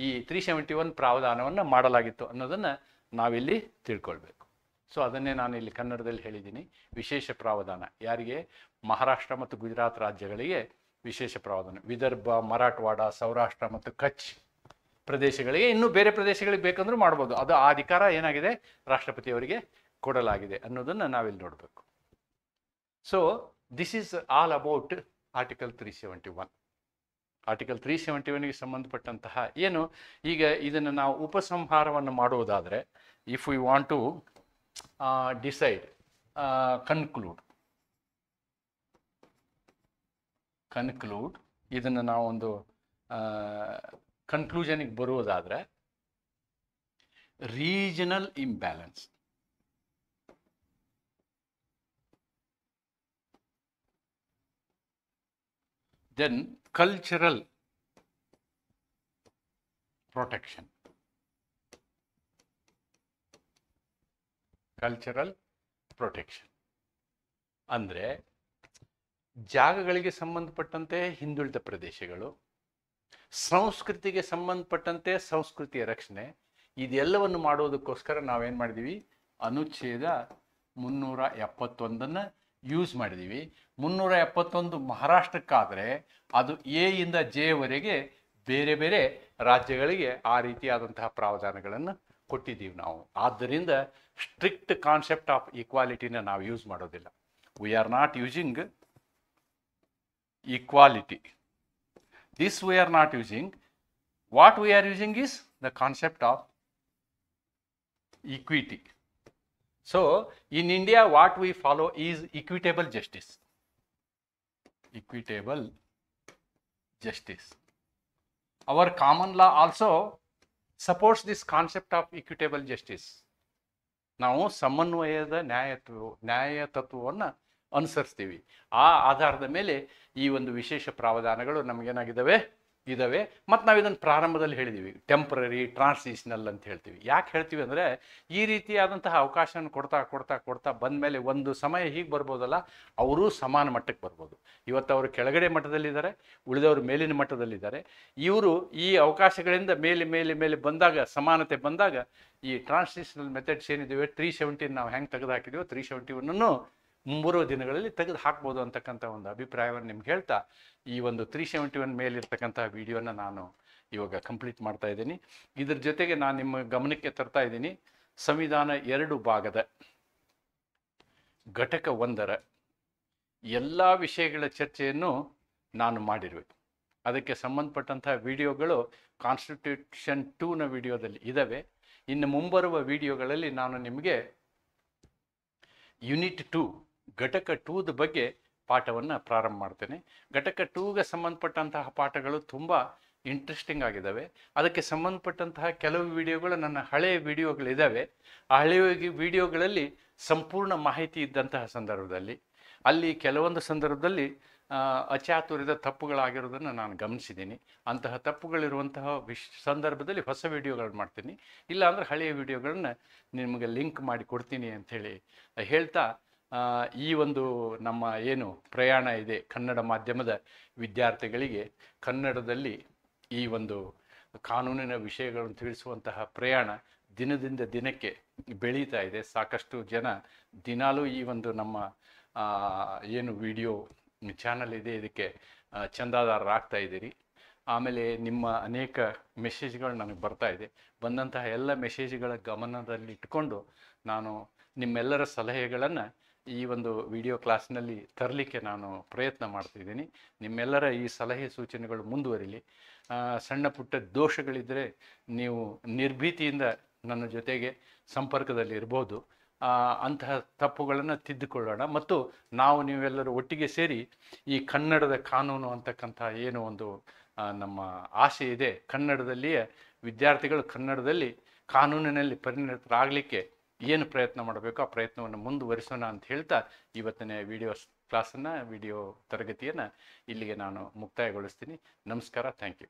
ಈ 371 ಪ್ರಾವಧಾನವನ್ನು ಮಾಡಲಾಗಿತ್ತು ಅನ್ನೋದನ್ನು ನಾವಿಲ್ಲಿ ತಿಳ್ಕೊಳ್ಬೇಕು. ಸೊ ಅದನ್ನೇ ನಾನು ಇಲ್ಲಿ ಕನ್ನಡದಲ್ಲಿ ಹೇಳಿದ್ದೀನಿ. ವಿಶೇಷ ಪ್ರಾವಧಾನ ಯಾರಿಗೆ? ಮಹಾರಾಷ್ಟ್ರ ಮತ್ತು ಗುಜರಾತ್ ರಾಜ್ಯಗಳಿಗೆ ವಿಶೇಷ ಪ್ರಾವಧಾನ. ವಿದರ್ಭ, ಮರಾಠವಾಡ, ಸೌರಾಷ್ಟ್ರ ಮತ್ತು ಕಚ್ ಪ್ರದೇಶಗಳಿಗೆ, ಇನ್ನೂ ಬೇರೆ ಪ್ರದೇಶಗಳಿಗೆ ಬೇಕಂದ್ರೂ ಮಾಡ್ಬೋದು. ಅದು ಆ ಅಧಿಕಾರ ಏನಾಗಿದೆ, ರಾಷ್ಟ್ರಪತಿಯವರಿಗೆ ಕೊಡಲಾಗಿದೆ ಅನ್ನೋದನ್ನು ನಾವಿಲ್ಲಿ ನೋಡಬೇಕು. So this is all about article 371. Article 371ಗೆ ಸಂಬಂಧಪಟ್ಟಂತಹ ಏನು, ಈಗ ಇದನ್ನು ನಾವು ಉಪಸಂಹಾರವನ್ನು ಮಾಡುವುದಾದರೆ, if we want to decide, conclude ಇದನ್ನು ನಾವು ಒಂದು ಕನ್ಕ್ಲೂಷನಿಗೆ ಬರುವುದಾದರೆ, regional imbalance, then cultural protection, ಅಂದರೆ ಜಾಗಗಳಿಗೆ ಸಂಬಂಧಪಟ್ಟಂತೆ ಹಿಂದುಳಿದ ಪ್ರದೇಶಗಳು, ಸಂಸ್ಕೃತಿಗೆ ಸಂಬಂಧಪಟ್ಟಂತೆ ಸಂಸ್ಕೃತಿಯ ರಕ್ಷಣೆ, ಇದೆಲ್ಲವನ್ನು ಮಾಡುವುದಕ್ಕೋಸ್ಕರ ನಾವೇನು ಮಾಡಿದ್ದೀವಿ, ಅನುಚ್ಛೇದ 371 ಯೂಸ್ ಮಾಡಿದ್ದೀವಿ. 371 ಮಹಾರಾಷ್ಟ್ರಕ್ಕಾದರೆ ಅದು ಎ ಇಂದ ಜೆವರೆಗೆ ಬೇರೆ ಬೇರೆ ರಾಜ್ಯಗಳಿಗೆ ಆ ರೀತಿಯಾದಂತಹ ಪ್ರಾವಧಾನಗಳನ್ನು ಕೊಟ್ಟಿದ್ದೀವಿ ನಾವು. ಆದ್ದರಿಂದ ಸ್ಟ್ರಿಕ್ಟ್ ಕಾನ್ಸೆಪ್ಟ್ ಆಫ್ ಈಕ್ವಾಲಿಟಿನ ನಾವು ಯೂಸ್ ಮಾಡೋದಿಲ್ಲ. We are not using equality. This we are not using. What we are using is the concept of equity. So in India what we follow is equitable justice. Equitable justice. Our common law also supports this concept of equitable justice. ನಾವು ಸಮನ್ವಯದ ನ್ಯಾಯ ತತ್ವವನ್ನು ಅನುಸರಿಸ್ತೀವಿ. ಆ ಆಧಾರದ ಮೇಲೆ ಈ ಒಂದು ವಿಶೇಷ ಪ್ರಾವಧಾನಗಳು ನಮಗೇನಾಗಿದ್ದಾವೆ ಇದ್ದಾವೆ. ಮತ್ತು ನಾವು ಇದನ್ನು ಪ್ರಾರಂಭದಲ್ಲಿ ಹೇಳಿದ್ದೀವಿ, ಟೆಂಪ್ರರಿ ಟ್ರಾನ್ಸಿಷನಲ್ ಅಂತ ಹೇಳ್ತೀವಿ. ಯಾಕೆ ಹೇಳ್ತೀವಿ ಅಂದರೆ ಈ ರೀತಿಯಾದಂತಹ ಅವಕಾಶವನ್ನು ಕೊಡ್ತಾ ಕೊಡ್ತಾ ಕೊಡ್ತಾ ಬಂದ ಮೇಲೆ ಒಂದು ಸಮಯ ಹೀಗೆ ಬರ್ಬೋದಲ್ಲ, ಅವರೂ ಸಮಾನ ಮಟ್ಟಕ್ಕೆ ಬರ್ಬೋದು. ಇವತ್ತು ಅವರು ಕೆಳಗಡೆ ಮಟ್ಟದಲ್ಲಿದ್ದಾರೆ, ಉಳಿದವರು ಮೇಲಿನ ಮಟ್ಟದಲ್ಲಿದ್ದಾರೆ. ಇವರು ಈ ಅವಕಾಶಗಳಿಂದ ಮೇಲೆ ಮೇಲೆ ಮೇಲೆ ಬಂದಾಗ, ಸಮಾನತೆ ಬಂದಾಗ ಈ ಟ್ರಾನ್ಸಿಷನಲ್ ಮೆಥಡ್ಸ್ ಏನಿದ್ದೀವಿ 370 ನಾವು ಹೆಂಗೆ ತೆಗೆದು ಹಾಕಿದ್ದೀವೋ 371 ಮುಂಬರುವ ದಿನಗಳಲ್ಲಿ ತೆಗೆದು ಹಾಕ್ಬೋದು ಅಂತಕ್ಕಂಥ ಒಂದು ಅಭಿಪ್ರಾಯವನ್ನು ನಿಮ್ಗೆ ಹೇಳ್ತಾ ಈ ಒಂದು 371 ಮೇಲಿರ್ತಕ್ಕಂಥ ವಿಡಿಯೋನ ನಾನು ಇವಾಗ ಕಂಪ್ಲೀಟ್ ಮಾಡ್ತಾ ಇದ್ದೀನಿ. ಇದ್ರ ಜೊತೆಗೆ ನಾನು ನಿಮ್ಮ ಗಮನಕ್ಕೆ ತರ್ತಾ ಇದ್ದೀನಿ ಸಂವಿಧಾನ 2 ಭಾಗದ ಘಟಕ 1ರ ಎಲ್ಲ ವಿಷಯಗಳ ಚರ್ಚೆಯನ್ನು ನಾನು ಮಾಡಿರುವೆ. ಅದಕ್ಕೆ ಸಂಬಂಧಪಟ್ಟಂಥ ವಿಡಿಯೋಗಳು ಕಾನ್ಸ್ಟಿಟ್ಯೂಷನ್ 2ನ ವಿಡಿಯೋದಲ್ಲಿ ಇದ್ದಾವೆ. ಇನ್ನು ಮುಂಬರುವ ವಿಡಿಯೋಗಳಲ್ಲಿ ನಾನು ನಿಮಗೆ ಯೂನಿಟ್ 2 ಘಟಕ 2ದ ಬಗ್ಗೆ ಪಾಠವನ್ನು ಪ್ರಾರಂಭ ಮಾಡ್ತೇನೆ. ಘಟಕ 2ಗೆ ಸಂಬಂಧಪಟ್ಟಂತಹ ಪಾಠಗಳು ತುಂಬ ಇಂಟ್ರೆಸ್ಟಿಂಗ್ ಆಗಿದ್ದಾವೆ. ಅದಕ್ಕೆ ಸಂಬಂಧಪಟ್ಟಂತಹ ಕೆಲವು ವಿಡಿಯೋಗಳು ನನ್ನ ಹಳೆಯ ವಿಡಿಯೋಗಳಿದ್ದಾವೆ. ಆ ಹಳೆಯ ವಿಡಿಯೋಗಳಲ್ಲಿ ಸಂಪೂರ್ಣ ಮಾಹಿತಿ ಇದ್ದಂತಹ ಸಂದರ್ಭದಲ್ಲಿ ಅಲ್ಲಿ ಕೆಲವೊಂದು ಸಂದರ್ಭದಲ್ಲಿ ಅಚಾತುರ್ಯದ ತಪ್ಪುಗಳಾಗಿರೋದನ್ನು ನಾನು ಗಮನಿಸಿದ್ದೀನಿ. ಅಂತಹ ತಪ್ಪುಗಳಿರುವಂತಹ ಸಂದರ್ಭದಲ್ಲಿ ಹೊಸ ವಿಡಿಯೋಗಳು ಮಾಡ್ತೀನಿ, ಇಲ್ಲಾಂದರೆ ಹಳೆಯ ವಿಡಿಯೋಗಳನ್ನ ನಿಮಗೆ ಲಿಂಕ್ ಮಾಡಿ ಕೊಡ್ತೀನಿ ಅಂಥೇಳಿ ಹೇಳ್ತಾ ಈ ಒಂದು ನಮ್ಮ ಏನು ಪ್ರಯಾಣ ಇದೆ ಕನ್ನಡ ಮಾಧ್ಯಮದ ವಿದ್ಯಾರ್ಥಿಗಳಿಗೆ ಕನ್ನಡದಲ್ಲಿ ಈ ಒಂದು ಕಾನೂನಿನ ವಿಷಯಗಳನ್ನು ತಿಳಿಸುವಂತಹ ಪ್ರಯಾಣ ದಿನದಿಂದ ದಿನಕ್ಕೆ ಬೆಳೀತಾ ಇದೆ. ಸಾಕಷ್ಟು ಜನ ದಿನಾಲೂ ಈ ಒಂದು ನಮ್ಮ ಏನು ವಿಡಿಯೋ ಚಾನಲ್ ಇದೆ ಇದಕ್ಕೆ ಚಂದಾದಾರರಾಗ್ತಾ ಇದ್ದೀರಿ. ಆಮೇಲೆ ನಿಮ್ಮ ಅನೇಕ ಮೆಸೇಜ್ಗಳು ನನಗೆ ಬರ್ತಾ ಇದೆ. ಬಂದಂತಹ ಎಲ್ಲ ಮೆಸೇಜ್ಗಳ ಗಮನದಲ್ಲಿಟ್ಕೊಂಡು ನಾನು ನಿಮ್ಮೆಲ್ಲರ ಸಲಹೆಗಳನ್ನು ಈ ಒಂದು ವಿಡಿಯೋ ಕ್ಲಾಸ್ನಲ್ಲಿ ತರಲಿಕ್ಕೆ ನಾನು ಪ್ರಯತ್ನ ಮಾಡ್ತಿದ್ದೀನಿ. ನಿಮ್ಮೆಲ್ಲರ ಈ ಸಲಹೆ ಸೂಚನೆಗಳು ಮುಂದುವರಿಲಿ. ಸಣ್ಣ ಪುಟ್ಟ ದೋಷಗಳಿದ್ದರೆ ನೀವು ನಿರ್ಭೀತಿಯಿಂದ ನನ್ನ ಜೊತೆಗೆ ಸಂಪರ್ಕದಲ್ಲಿ ಇರ್ಬೋದು. ಅಂತಹ ತಪ್ಪುಗಳನ್ನು ತಿದ್ದುಕೊಳ್ಳೋಣ ಮತ್ತು ನಾವು ನೀವೆಲ್ಲರೂ ಒಟ್ಟಿಗೆ ಸೇರಿ ಈ ಕನ್ನಡದ ಕಾನೂನು ಅಂತಕ್ಕಂಥ ಏನು ಒಂದು ನಮ್ಮ ಆಸೆ ಇದೆ, ಕನ್ನಡದಲ್ಲಿಯೇ ವಿದ್ಯಾರ್ಥಿಗಳು ಕನ್ನಡದಲ್ಲಿ ಕಾನೂನಿನಲ್ಲಿ ಪರಿಣತರಾಗಲಿಕ್ಕೆ ಏನು ಪ್ರಯತ್ನ ಮಾಡಬೇಕು ಆ ಪ್ರಯತ್ನವನ್ನು ಮುಂದುವರಿಸೋಣ ಅಂತ ಹೇಳ್ತಾ ಇವತ್ತಿನ ವಿಡಿಯೋ ತರಗತಿಯನ್ನು ಇಲ್ಲಿಗೆ ನಾನು ಮುಕ್ತಾಯಗೊಳಿಸ್ತೀನಿ. ನಮಸ್ಕಾರ. Thank you.